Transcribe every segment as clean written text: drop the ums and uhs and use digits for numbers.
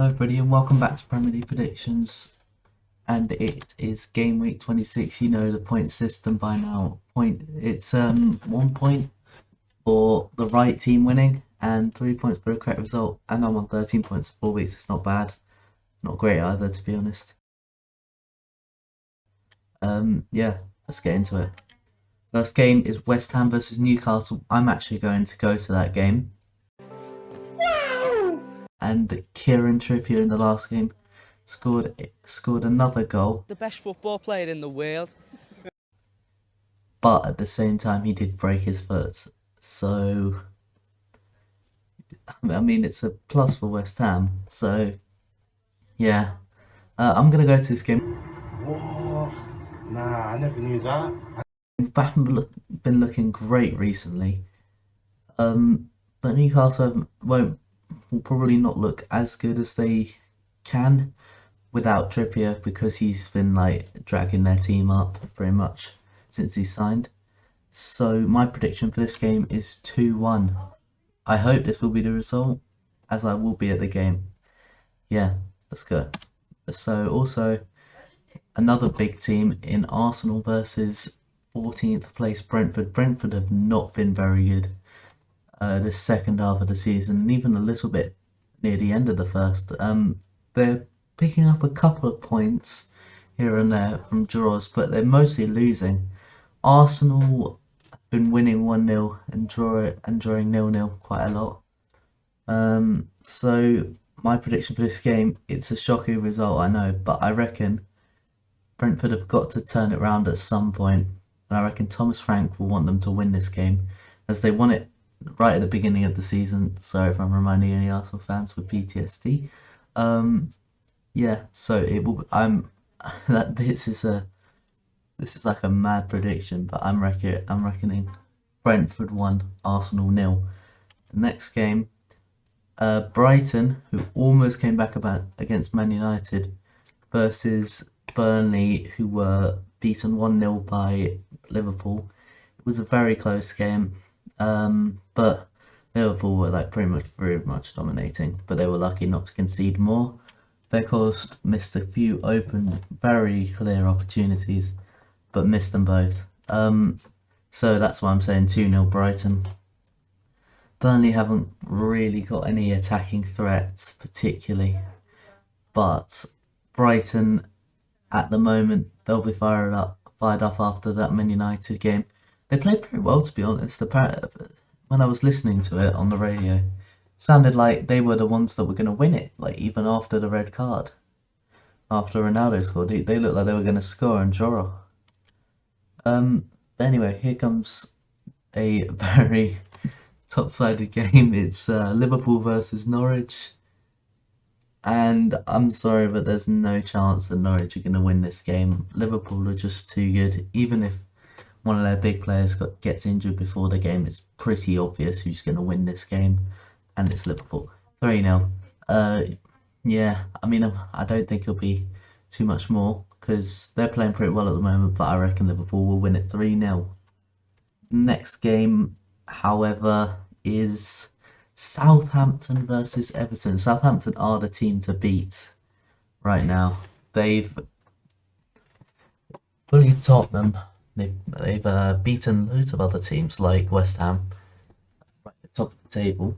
Hello everybody and welcome back to Premier League Predictions, and it is game week 26. You know the point system by now. It's 1 point for the right team winning and 3 points for a correct result, and I'm on 13 points for 4 weeks. It's not bad, not great either, to be honest. Yeah, let's get into it. First game is West Ham versus Newcastle. I'm actually going to go to that game. And Kieran Trippier in the last game scored another goal. The best football player in the world. But at the same time, he did break his foot. So, I mean, it's a plus for West Ham. So, yeah. I'm going to go to this game. What? Nah, I never knew that. Been looking great recently. But Newcastle will probably not look as good as they can without Trippier, because he's been like dragging their team up pretty much since he signed. So my prediction for this game is 2-1. I hope this will be the result, as I will be at the game. Yeah, let's go. So also another big team in Arsenal versus 14th place Brentford. Brentford have not been very good the second half of the season, and even a little bit near the end of the first. They're picking up a couple of points here and there from draws, but they're mostly losing. Arsenal have been winning 1-0 and drawing 0-0 quite a lot. So my prediction for this game, it's a shocking result, I know, but I reckon Brentford have got to turn it around at some point, and I reckon Thomas Frank will want them to win this game, as they won it right at the beginning of the season. Sorry if I'm reminding any Arsenal fans with PTSD. Yeah, so it will. This is like a mad prediction, but I'm reckoning Brentford 1, Arsenal 0. The next game, Brighton, who almost came back against Man United, versus Burnley, who were beaten 1-0 by Liverpool. It was a very close game, but Liverpool were like pretty much dominating, but they were lucky not to concede more. Weghorst missed a few open, very clear opportunities, but missed them both. So that's why I'm saying 2-0 Brighton. Burnley haven't really got any attacking threats particularly, but Brighton at the moment, they'll be fired up after that Man United game. They played pretty well, to be honest. When I was listening to it on the radio, it sounded like they were the ones that were going to win it, like even after the red card. After Ronaldo scored, they looked like they were going to score and draw. Anyway, here comes a very top-sided game. It's Liverpool versus Norwich. And I'm sorry, but there's no chance that Norwich are going to win this game. Liverpool are just too good. Even if one of their big players gets injured before the game, it's pretty obvious who's going to win this game, and it's Liverpool. 3-0. Yeah, I mean, I don't think it'll be too much more, because they're playing pretty well at the moment, but I reckon Liverpool will win it 3-0. Next game, however, is Southampton versus Everton. Southampton are the team to beat right now. They've bullied Tottenham. They've beaten loads of other teams like West Ham, right at the top of the table.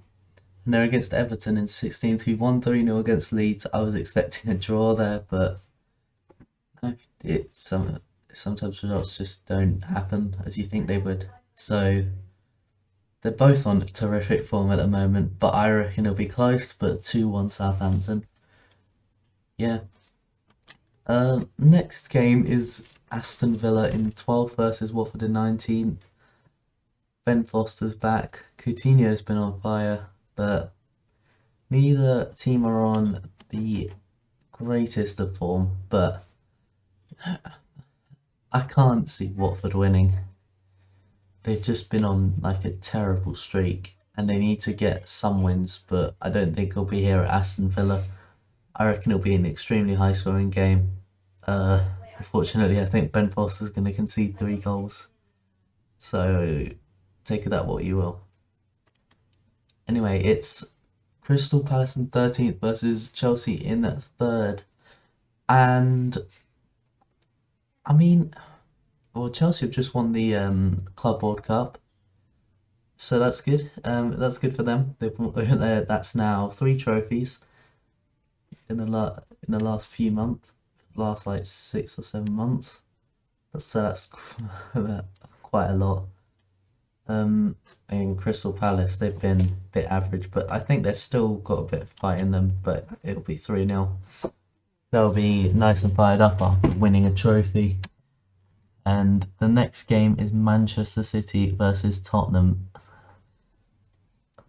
And they're against Everton in 16th, who won 3-0 against Leeds. I was expecting a draw there, but no, sometimes results just don't happen as you think they would. So they're both on terrific form at the moment, but I reckon it'll be close, but 2-1 Southampton. Yeah. Next game is Aston Villa in 12th versus Watford in 19th. Ben Foster's back. Coutinho's been on fire, but neither team are on the greatest of form, but I can't see Watford winning. They've just been on like a terrible streak, and they need to get some wins, but I don't think it'll be here at Aston Villa. I reckon it'll be an extremely high scoring game. Unfortunately, I think Ben Foster's going to concede 3 goals. So take of that what you will. Anyway, it's Crystal Palace in 13th versus Chelsea in 3rd. And I mean, well, Chelsea have just won the Club World Cup, so that's good. That's good for them. That's now 3 trophies in the last few months, last like 6 or 7 months. That's quite a lot. In Crystal Palace, they've been a bit average, but I think they've still got a bit of fight in them. But it'll be 3-0. They'll be nice and fired up after winning a trophy. And the next game is Manchester City versus Tottenham.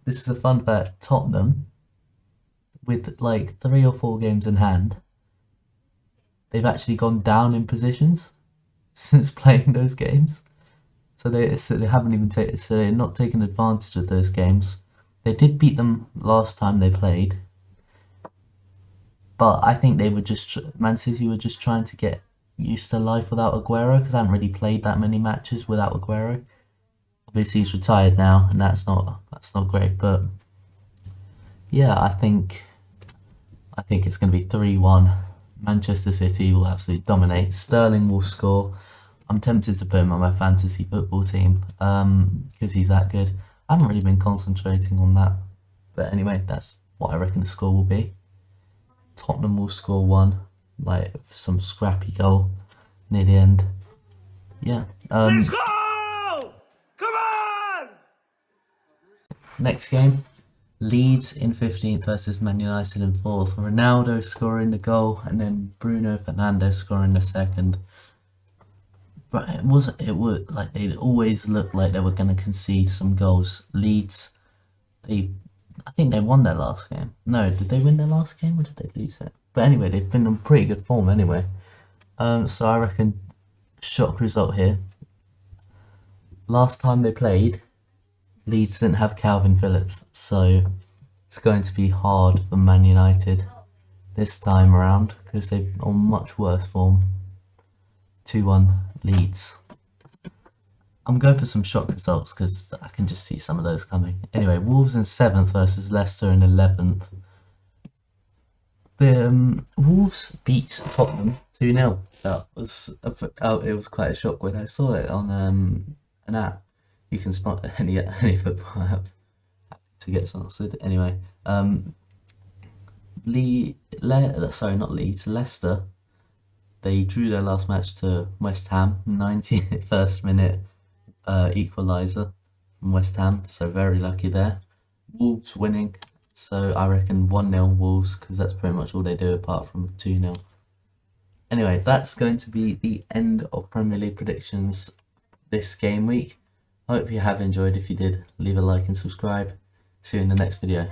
This is a fun fact. Tottenham, with like 3 or 4 games in hand, they've actually gone down in positions since playing those games. So they haven't even taken. So they're not taking advantage of those games. They did beat them last time they played, but I think they were just Man City were just trying to get used to life without Aguero, because I haven't really played that many matches without Aguero. Obviously he's retired now, and that's not great. But yeah, I think it's going to be 3-1. Manchester City will absolutely dominate. Sterling will score. I'm tempted to put him on my fantasy football team because he's that good. I haven't really been concentrating on that. But anyway, that's what I reckon the score will be. Tottenham will score 1, like some scrappy goal near the end. Yeah. Let's go! Come on! Next game, Leeds in 15th versus Man United in 4th. Ronaldo scoring the goal, and then Bruno Fernandes scoring the second. But it was like they always looked like they were going to concede some goals. Leeds, I think they won their last game. No, did they win their last game or did they lose it? But anyway, they've been in pretty good form anyway. So I reckon shock result here. Last time they played, Leeds didn't have Calvin Phillips, so it's going to be hard for Man United this time around because they're on much worse form. 2-1 Leeds. I'm going for some shock results because I can just see some of those coming. Anyway, Wolves in 7th versus Leicester in 11th. The Wolves beat Tottenham 2-0. It was quite a shock when I saw it on an app. You can spot any football app to get sorted. Anyway, Leicester. They drew their last match to West Ham, 91st minute equaliser from West Ham, so very lucky there. Wolves winning, so I reckon 1-0 Wolves, because that's pretty much all they do apart from 2-0. Anyway, that's going to be the end of Premier League predictions this game week. I hope you have enjoyed. If you did, leave a like and subscribe. See you in the next video.